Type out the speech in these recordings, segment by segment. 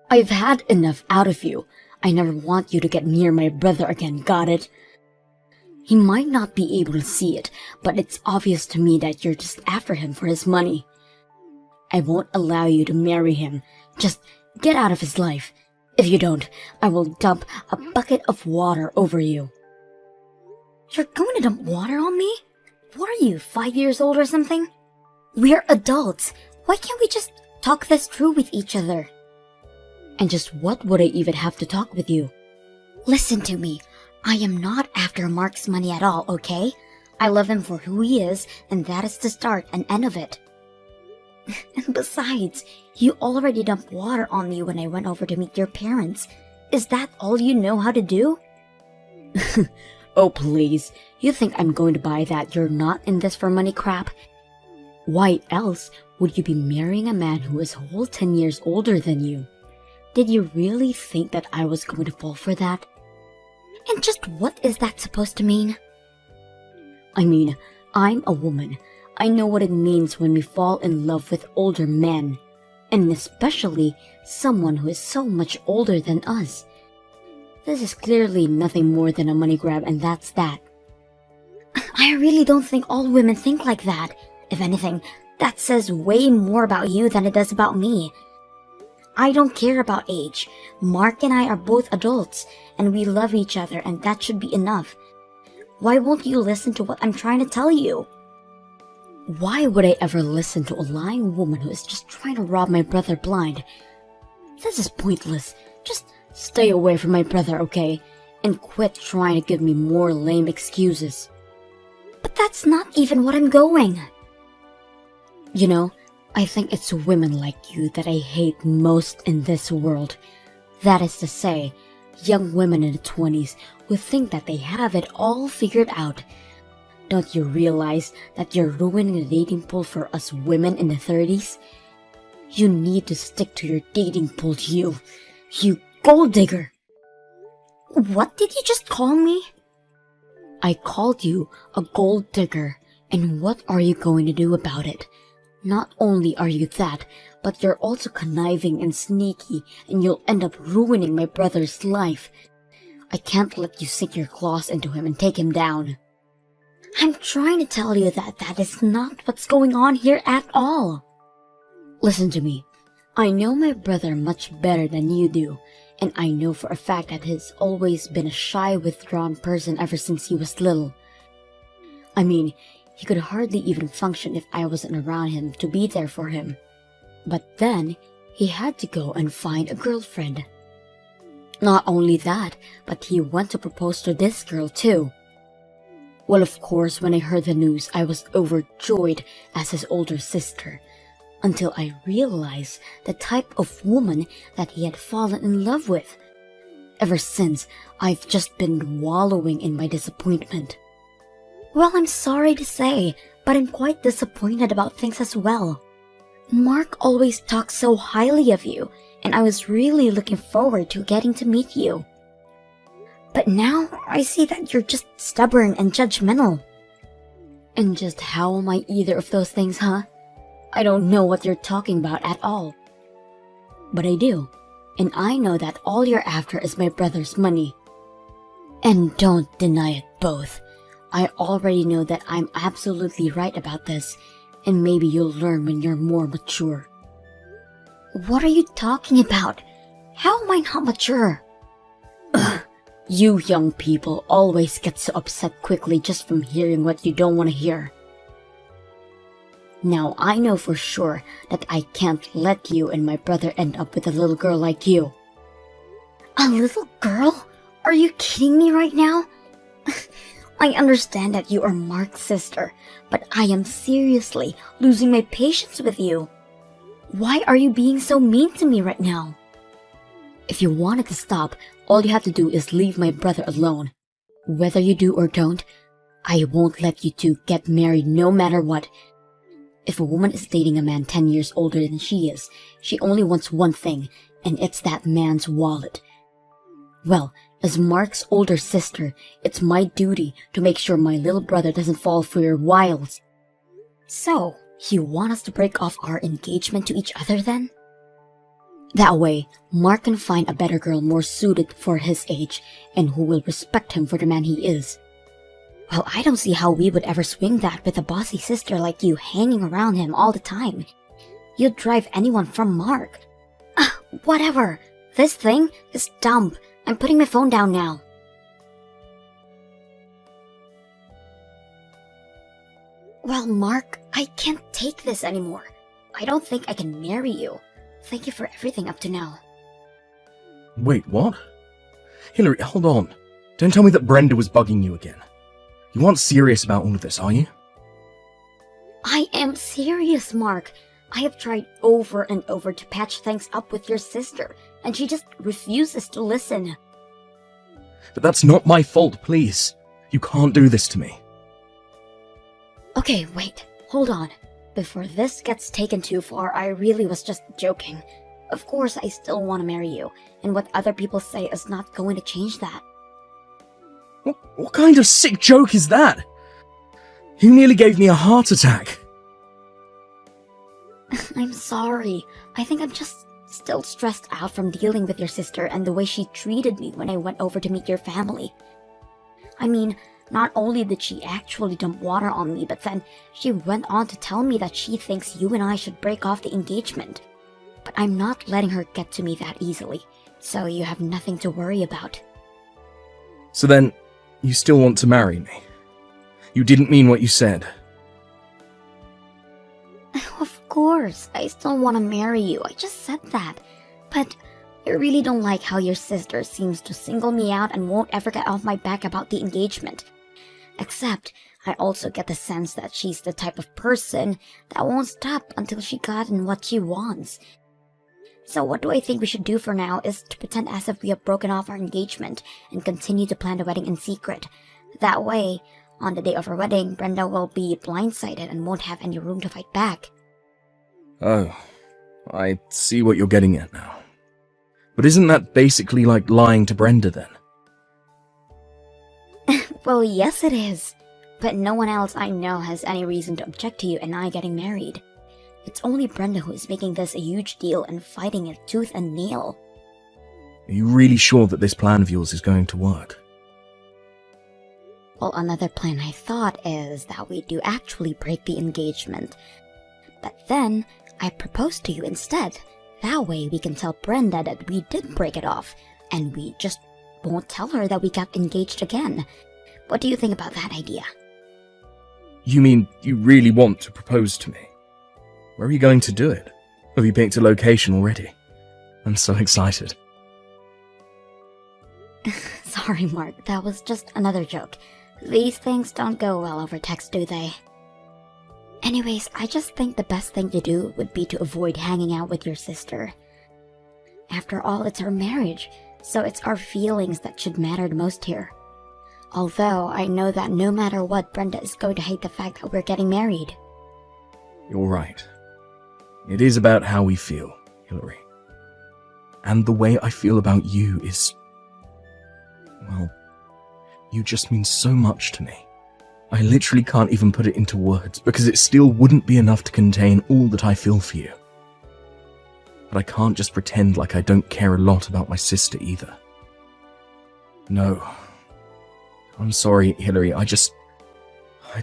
I've had enough out of you. I never want you to get near my brother again, got it? He might not be able to see it, but it's obvious to me that you're just after him for his money. I won't allow you to marry him. Just get out of his life. If you don't, I will dump a bucket of water over you. You're going to dump water on me? What are you, 5 years old or something? We're adults. Why can't we just talk this through with each other? And just what would I even have to talk with you? Listen to me. I am not after Mark's money at all, okay? I love him for who he is, and that is the start and end of it. And besides, you already dumped water on me when I went over to meet your parents. Is that all you know how to do? Oh please, you think I'm going to buy that you're not in this for money crap? Why else would you be marrying a man who is a whole 10 years older than you? Did you really think that I was going to fall for that? And just what is that supposed to mean? I mean, I'm a woman. I know what it means when we fall in love with older men, and especially someone who is so much older than us. This is clearly nothing more than a money grab, and that's that. I really don't think all women think like that. If anything, that says way more about you than it does about me. I don't care about age. Mark and I are both adults, and we love each other, and that should be enough. Why won't you listen to what I'm trying to tell you? Why would I ever listen to a lying woman who is just trying to rob my brother blind? This is pointless. Just stay away from my brother, okay? And quit trying to give me more lame excuses. But that's not even what I'm going. You know, I think it's women like you that I hate most in this world. That is to say, young women in the 20s who think that they have it all figured out. Don't you realize that you're ruining the dating pool for us women in the 30s? You need to stick to your dating pool, you gold digger! What did you just call me? I called you a gold digger, and what are you going to do about it? Not only are you that, but you're also conniving and sneaky, and you'll end up ruining my brother's life. I can't let you sink your claws into him and take him down. I'm trying to tell you that that is not what's going on here at all. Listen to me. I know my brother much better than you do, and I know for a fact that he's always been a shy, withdrawn person ever since he was little. I mean, he could hardly even function if I wasn't around him to be there for him. But then, he had to go and find a girlfriend. Not only that, but he went to propose to this girl too. Well, of course, when I heard the news, I was overjoyed as his older sister, until I realized the type of woman that he had fallen in love with. Ever since, I've just been wallowing in my disappointment. Well, I'm sorry to say, but I'm quite disappointed about things as well. Mark always talks so highly of you, and I was really looking forward to getting to meet you. But now, I see that you're just stubborn and judgmental. And just how am I either of those things, huh? I don't know what you're talking about at all. But I do, and I know that all you're after is my brother's money. And don't deny it both. I already know that I'm absolutely right about this, and maybe you'll learn when you're more mature. What are you talking about? How am I not mature? Ugh. You young people always get so upset quickly just from hearing what you don't want to hear. Now I know for sure that I can't let you and my brother end up with a little girl like you. A little girl? Are you kidding me right now? I understand that you are Mark's sister, but I am seriously losing my patience with you. Why are you being so mean to me right now? If you want it to stop, all you have to do is leave my brother alone. Whether you do or don't, I won't let you two get married no matter what. If a woman is dating a man 10 years older than she is, she only wants one thing, and it's that man's wallet. Well, as Mark's older sister, it's my duty to make sure my little brother doesn't fall for your wiles. So, you want us to break off our engagement to each other then? That way, Mark can find a better girl more suited for his age and who will respect him for the man he is. Well, I don't see how we would ever swing that with a bossy sister like you hanging around him all the time. You'd drive anyone from Mark. Whatever. This thing is dumb. I'm putting my phone down now. Well, Mark, I can't take this anymore. I don't think I can marry you. Thank you for everything up to now. Wait, what? Hillary, hold on. Don't tell me that Brenda was bugging you again. You aren't serious about all of this, are you? I am serious, Mark. I have tried over and over to patch things up with your sister, and she just refuses to listen. But that's not my fault, please. You can't do this to me. Okay, wait. Hold on. Before this gets taken too far, I really was just joking. Of course, I still want to marry you, and what other people say is not going to change that. What kind of sick joke is that? You nearly gave me a heart attack. I'm sorry. I think I'm just still stressed out from dealing with your sister and the way she treated me when I went over to meet your family. I mean, not only did she actually dump water on me, but then she went on to tell me that she thinks you and I should break off the engagement. But I'm not letting her get to me that easily, so you have nothing to worry about. So then, you still want to marry me? You didn't mean what you said. Of course, I still want to marry you. I just said that. But I really don't like how your sister seems to single me out and won't ever get off my back about the engagement. Except, I also get the sense that she's the type of person that won't stop until she gotten what she wants. So what do I think we should do for now is to pretend as if we have broken off our engagement and continue to plan the wedding in secret. That way, on the day of our wedding, Brenda will be blindsided and won't have any room to fight back. Oh, I see what you're getting at now. But isn't that basically like lying to Brenda then? Well, yes it is. But no one else I know has any reason to object to you and I getting married. It's only Brenda who is making this a huge deal and fighting it tooth and nail. Are you really sure that this plan of yours is going to work? Well, another plan I thought is that we do actually break the engagement. But then, I propose to you instead. That way we can tell Brenda that we did break it off, and we just won't tell her that we got engaged again. What do you think about that idea? You mean you really want to propose to me? Where are you going to do it? Have you picked a location already? I'm so excited. Sorry, Mark, that was just another joke. These things don't go well over text, do they? Anyways, I just think the best thing to do would be to avoid hanging out with your sister. After all, it's our marriage, so it's our feelings that should matter the most here. Although, I know that no matter what, Brenda is going to hate the fact that we're getting married. You're right. It is about how we feel, Hillary. And the way I feel about you is... well, you just mean so much to me. I literally can't even put it into words, because it still wouldn't be enough to contain all that I feel for you. But I can't just pretend like I don't care a lot about my sister either. No. I'm sorry, Hillary, I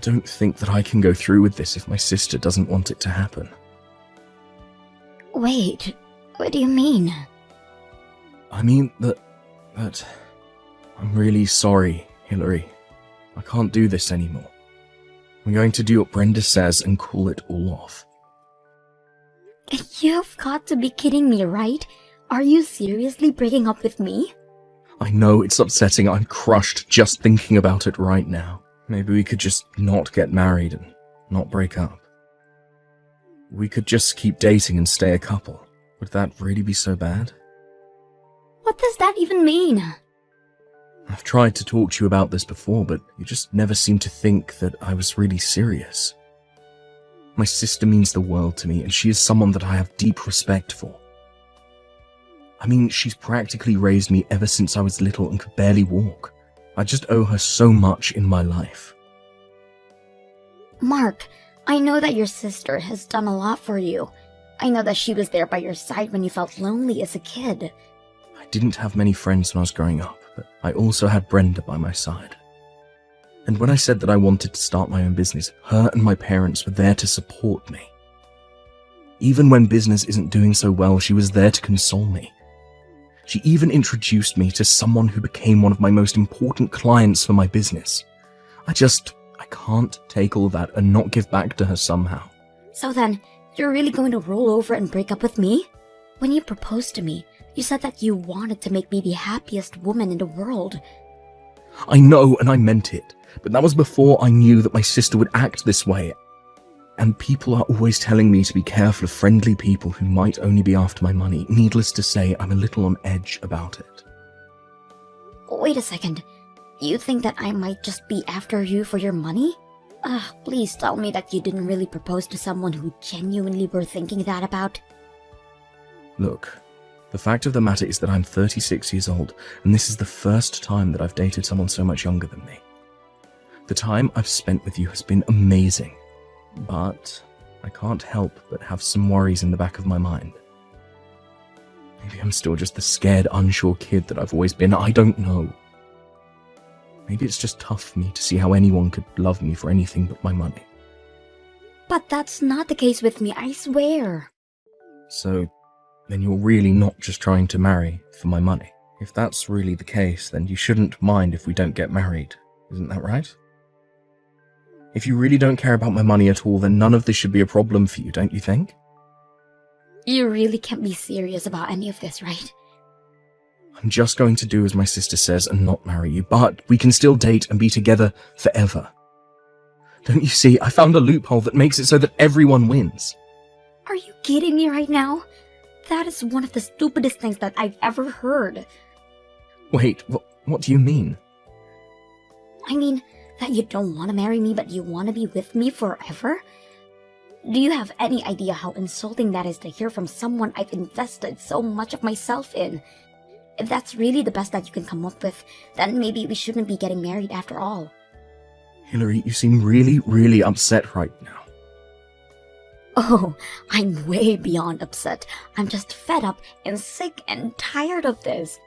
don't think that I can go through with this if my sister doesn't want it to happen. Wait, what do you mean? I mean that... I'm really sorry, Hillary. I can't do this anymore. I'm going to do what Brenda says and call it all off. You've got to be kidding me, right? Are you seriously breaking up with me? I know it's upsetting. I'm crushed just thinking about it right now. Maybe we could just not get married and not break up. We could just keep dating and stay a couple. Would that really be so bad? What does that even mean? I've tried to talk to you about this before, but you just never seemed to think that I was really serious. My sister means the world to me, and she is someone that I have deep respect for. I mean, she's practically raised me ever since I was little and could barely walk. I just owe her so much in my life. Mark, I know that your sister has done a lot for you, I know that she was there by your side when you felt lonely as a kid. I didn't have many friends when I was growing up, but I also had Brenda by my side. And when I said that I wanted to start my own business, her and my parents were there to support me. Even when business isn't doing so well, she was there to console me. She even introduced me to someone who became one of my most important clients for my business. I can't take all that and not give back to her somehow. So then, you're really going to roll over and break up with me? When you proposed to me, you said that you wanted to make me the happiest woman in the world. I know, and I meant it, but that was before I knew that my sister would act this way. And people are always telling me to be careful of friendly people who might only be after my money. Needless to say, I'm a little on edge about it. Wait a second. You think that I might just be after you for your money? Please tell me that you didn't really propose to someone who genuinely were thinking that about. Look, the fact of the matter is that I'm 36 years old, and this is the first time that I've dated someone so much younger than me. The time I've spent with you has been amazing. But I can't help but have some worries in the back of my mind. Maybe I'm still just the scared, unsure kid that I've always been. I don't know. Maybe it's just tough for me to see how anyone could love me for anything but my money. But that's not the case with me, I swear. So, then you're really not just trying to marry for my money. If that's really the case, then you shouldn't mind if we don't get married. Isn't that right? If you really don't care about my money at all, then none of this should be a problem for you, don't you think? You really can't be serious about any of this, right? I'm just going to do as my sister says and not marry you, but we can still date and be together forever. Don't you see, I found a loophole that makes it so that everyone wins. Are you kidding me right now? That is one of the stupidest things that I've ever heard. Wait, what do you mean? I mean, that you don't want to marry me but you want to be with me forever? Do you have any idea how insulting that is to hear from someone I've invested so much of myself in? If that's really the best that you can come up with, then maybe we shouldn't be getting married after all. Hillary, you seem really, really upset right now. Oh, I'm way beyond upset. I'm just fed up and sick and tired of this.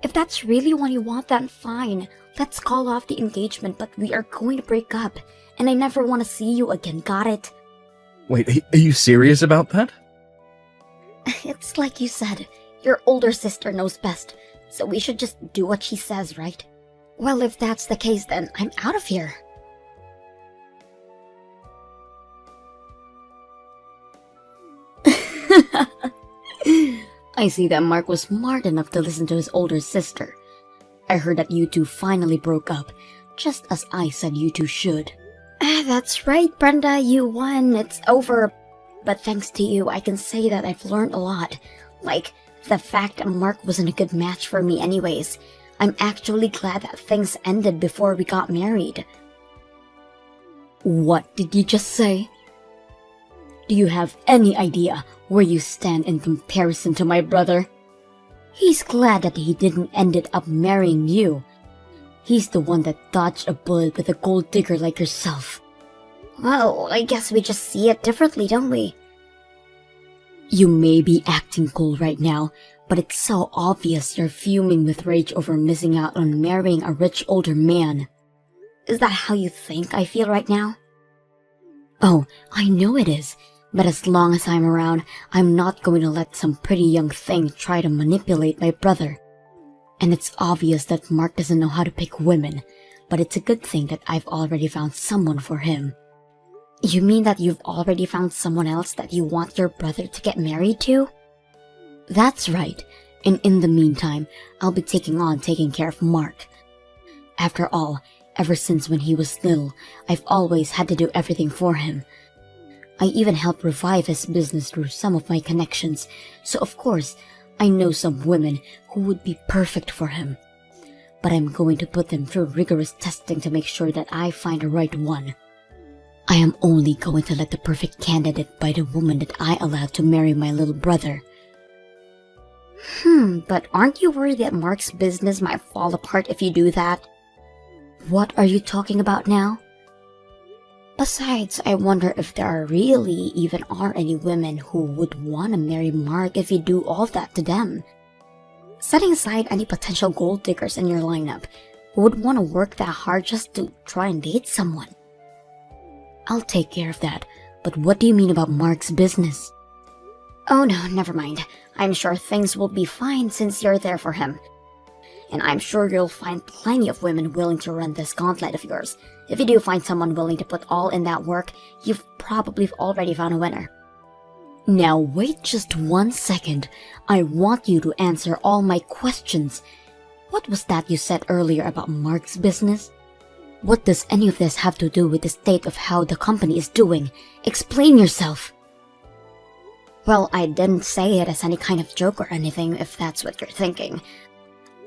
If that's really what you want, then fine. Let's call off the engagement, but we are going to break up. And I never want to see you again, got it? Wait, are you serious about that? It's like you said, your older sister knows best, so we should just do what she says, right? Well, if that's the case, then I'm out of here. I see that Mark was smart enough to listen to his older sister. I heard that you two finally broke up, just as I said you two should. That's right, Brenda, you won. It's over. But thanks to you, I can say that I've learned a lot. Like, the fact that Mark wasn't a good match for me anyways. I'm actually glad that things ended before we got married. What did you just say? Do you have any idea where you stand in comparison to my brother? He's glad that he didn't ended up marrying you. He's the one that dodged a bullet with a gold digger like yourself. Well, I guess we just see it differently, don't we? You may be acting cool right now, but it's so obvious you're fuming with rage over missing out on marrying a rich older man. Is that how you think I feel right now? Oh, I know it is. But as long as I'm around, I'm not going to let some pretty young thing try to manipulate my brother. And it's obvious that Mark doesn't know how to pick women, but it's a good thing that I've already found someone for him. You mean that you've already found someone else that you want your brother to get married to? That's right, and in the meantime, I'll be taking care of Mark. After all, ever since when he was little, I've always had to do everything for him. I even helped revive his business through some of my connections, so of course, I know some women who would be perfect for him. But I'm going to put them through rigorous testing to make sure that I find the right one. I am only going to let the perfect candidate by the woman that I allowed to marry my little brother. But aren't you worried that Mark's business might fall apart if you do that? What are you talking about now? Besides, I wonder if there really even are any women who would want to marry Mark if you do all that to them. Setting aside any potential gold diggers in your lineup, who would want to work that hard just to try and date someone? I'll take care of that, but what do you mean about Mark's business? Oh no, never mind. I'm sure things will be fine since you're there for him. And I'm sure you'll find plenty of women willing to run this gauntlet of yours. If you do find someone willing to put all in that work, you've probably already found a winner. Now wait just 1 second. I want you to answer all my questions. What was that you said earlier about Mark's business? What does any of this have to do with the state of how the company is doing? Explain yourself. Well, I didn't say it as any kind of joke or anything, if that's what you're thinking.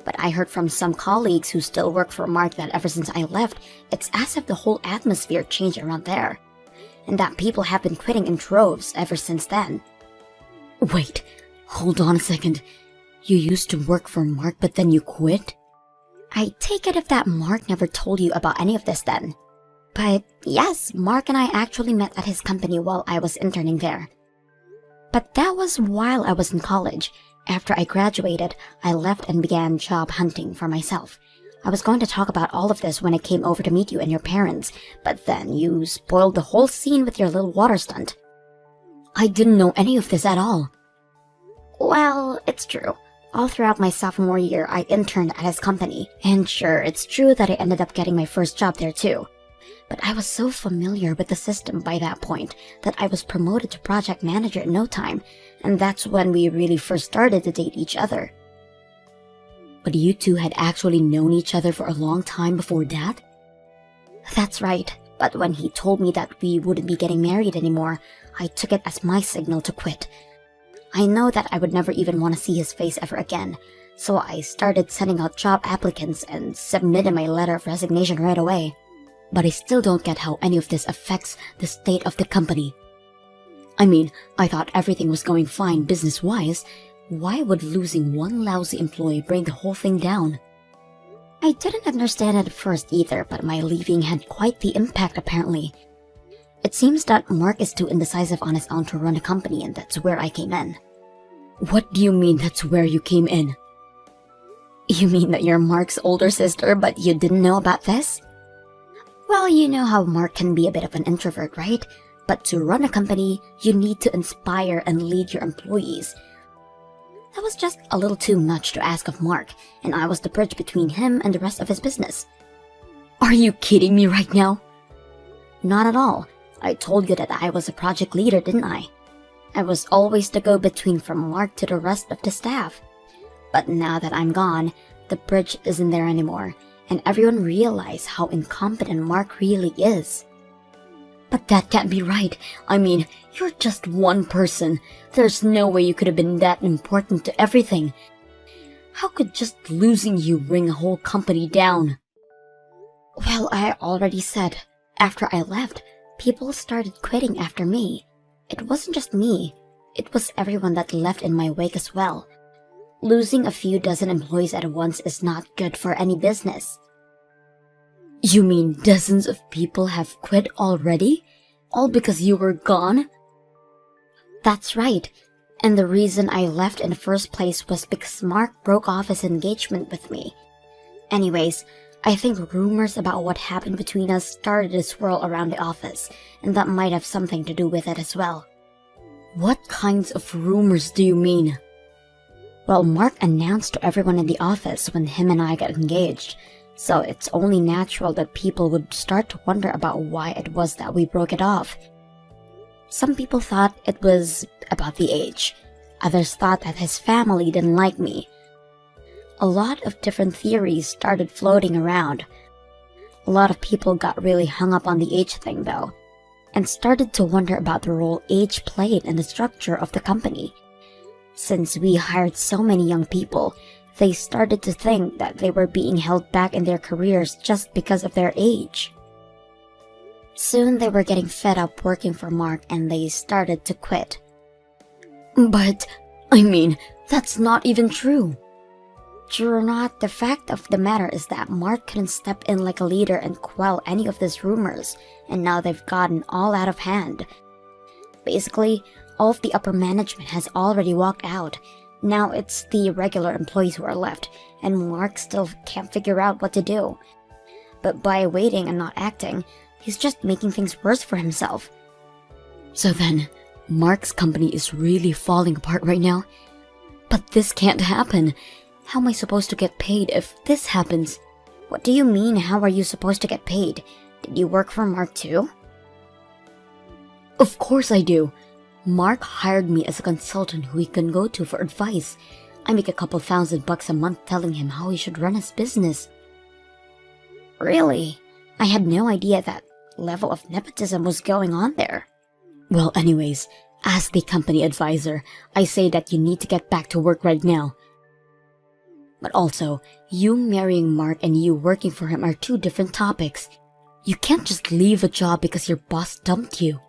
But I heard from some colleagues who still work for Mark that ever since I left, it's as if the whole atmosphere changed around there. And that people have been quitting in droves ever since then. Wait, hold on a second. You used to work for Mark, but then you quit? I take it if that Mark never told you about any of this then. But yes, Mark and I actually met at his company while I was interning there. But that was while I was in college. After I graduated, I left and began job hunting for myself. I was going to talk about all of this when I came over to meet you and your parents, but then you spoiled the whole scene with your little water stunt. I didn't know any of this at all. Well, it's true. All throughout my sophomore year, I interned at his company, and sure, it's true that I ended up getting my first job there too. But I was so familiar with the system by that point that I was promoted to project manager in no time, and that's when we really first started to date each other. But you two had actually known each other for a long time before that? That's right, but when he told me that we wouldn't be getting married anymore, I took it as my signal to quit. I know that I would never even want to see his face ever again, so I started sending out job applicants and submitted my letter of resignation right away. But I still don't get how any of this affects the state of the company. I mean, I thought everything was going fine business-wise. Why would losing one lousy employee bring the whole thing down? I didn't understand it at first either, but my leaving had quite the impact apparently. It seems that Mark is too indecisive on his own to run a company, and that's where I came in. What do you mean that's where you came in? You mean that you're Mark's older sister, but you didn't know about this? Well, you know how Mark can be a bit of an introvert, right? But to run a company, you need to inspire and lead your employees. That was just a little too much to ask of Mark, and I was the bridge between him and the rest of his business. Are you kidding me right now? Not at all. I told you that I was a project leader, didn't I? I was always the go-between from Mark to the rest of the staff. But now that I'm gone, the bridge isn't there anymore, and everyone realized how incompetent Mark really is. But that can't be right. I mean, you're just one person. There's no way you could have been that important to everything. How could just losing you bring a whole company down? Well, I already said, after I left, people started quitting after me. It wasn't just me. It was everyone that left in my wake as well. Losing a few dozen employees at once is not good for any business. You mean dozens of people have quit already? All because you were gone? That's right. And the reason I left in the first place was because Mark broke off his engagement with me. Anyways, I think rumors about what happened between us started to swirl around the office, and that might have something to do with it as well. What kinds of rumors do you mean? Well, Mark announced to everyone in the office when him and I got engaged, so it's only natural that people would start to wonder about why it was that we broke it off. Some people thought it was about the age. Others thought that his family didn't like me. A lot of different theories started floating around. A lot of people got really hung up on the age thing though, and started to wonder about the role age played in the structure of the company. Since we hired so many young people, they started to think that they were being held back in their careers just because of their age. Soon they were getting fed up working for Mark and they started to quit. But, I mean, that's not even true. True or not, the fact of the matter is that Mark couldn't step in like a leader and quell any of these rumors, and now they've gotten all out of hand. Basically, all of the upper management has already walked out. Now it's the regular employees who are left, and Mark still can't figure out what to do. But by waiting and not acting, he's just making things worse for himself. So then, Mark's company is really falling apart right now? But this can't happen. How am I supposed to get paid if this happens? What do you mean, how are you supposed to get paid? Did you work for Mark too? Of course I do. Mark hired me as a consultant who he can go to for advice. I make a couple $1,000 a month telling him how he should run his business. Really? I had no idea that level of nepotism was going on there. Well, anyways, as the company advisor, I say that you need to get back to work right now. But also, you marrying Mark and you working for him are two different topics. You can't just leave a job because your boss dumped you.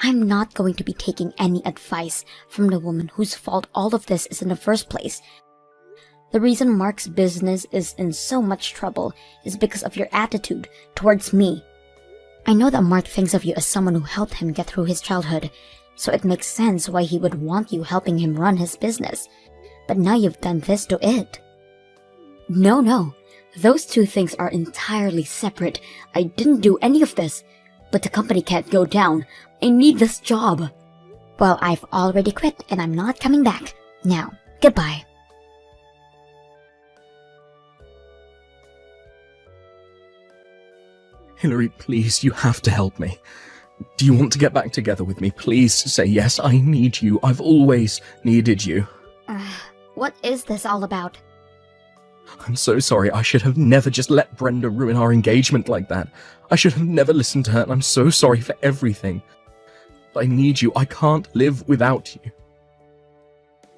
I'm not going to be taking any advice from the woman whose fault all of this is in the first place. The reason Mark's business is in so much trouble is because of your attitude towards me. I know that Mark thinks of you as someone who helped him get through his childhood, so it makes sense why he would want you helping him run his business. But now you've done this to it. No. Those two things are entirely separate. I didn't do any of this. But the company can't go down. I need this job. Well, I've already quit and I'm not coming back. Now, goodbye. Hillary, please, you have to help me. Do you want to get back together with me? Please say yes, I need you. I've always needed you. What is this all about? I'm so sorry. I should have never just let Brenda ruin our engagement like that. I should have never listened to her, and I'm so sorry for everything. But I need you. I can't live without you.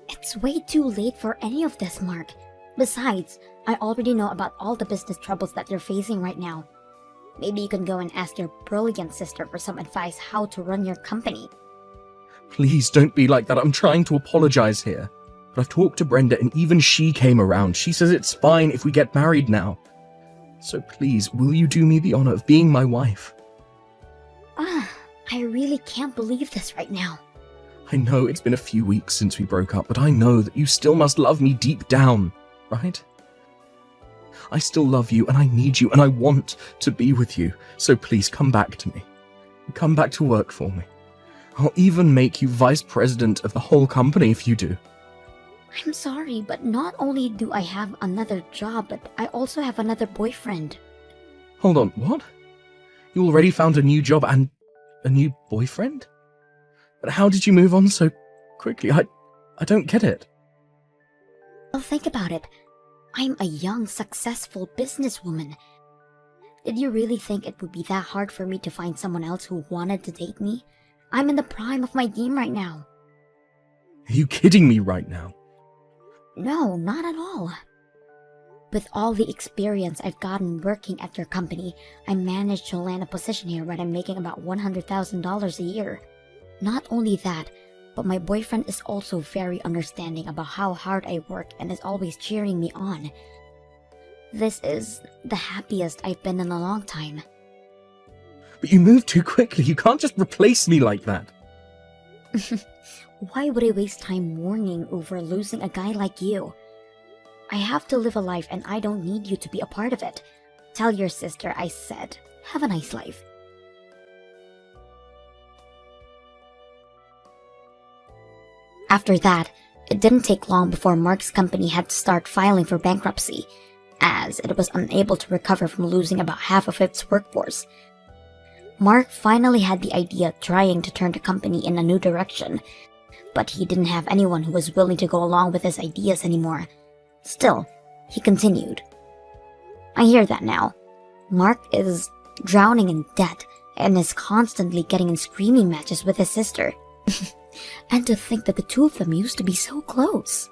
It's way too late for any of this, Mark. Besides, I already know about all the business troubles that you're facing right now. Maybe you can go and ask your brilliant sister for some advice how to run your company. Please don't be like that. I'm trying to apologize here. But I've talked to Brenda and even she came around. She says it's fine if we get married now. So please, will you do me the honor of being my wife? I really can't believe this right now. I know it's been a few weeks since we broke up, but I know that you still must love me deep down, right? I still love you and I need you and I want to be with you. So please come back to me. Come back to work for me. I'll even make you vice president of the whole company if you do. I'm sorry, but not only do I have another job, but I also have another boyfriend. Hold on, what? You already found a new job and a new boyfriend? But how did you move on so quickly? I don't get it. Well, think about it. I'm a young, successful businesswoman. Did you really think it would be that hard for me to find someone else who wanted to date me? I'm in the prime of my game right now. Are you kidding me right now? No, not at all. With all the experience I've gotten working at your company, I managed to land a position here where I'm making about $100,000 a year. Not only that, but my boyfriend is also very understanding about how hard I work and is always cheering me on. This is the happiest I've been in a long time. But you moved too quickly. You can't just replace me like that. Why would I waste time mourning over losing a guy like you? I have to live a life and I don't need you to be a part of it. Tell your sister I said, have a nice life. After that, it didn't take long before Mark's company had to start filing for bankruptcy, as it was unable to recover from losing about half of its workforce. Mark finally had the idea of trying to turn the company in a new direction, but he didn't have anyone who was willing to go along with his ideas anymore. Still, he continued. I hear that now. Mark is drowning in debt and is constantly getting in screaming matches with his sister. And to think that the two of them used to be so close.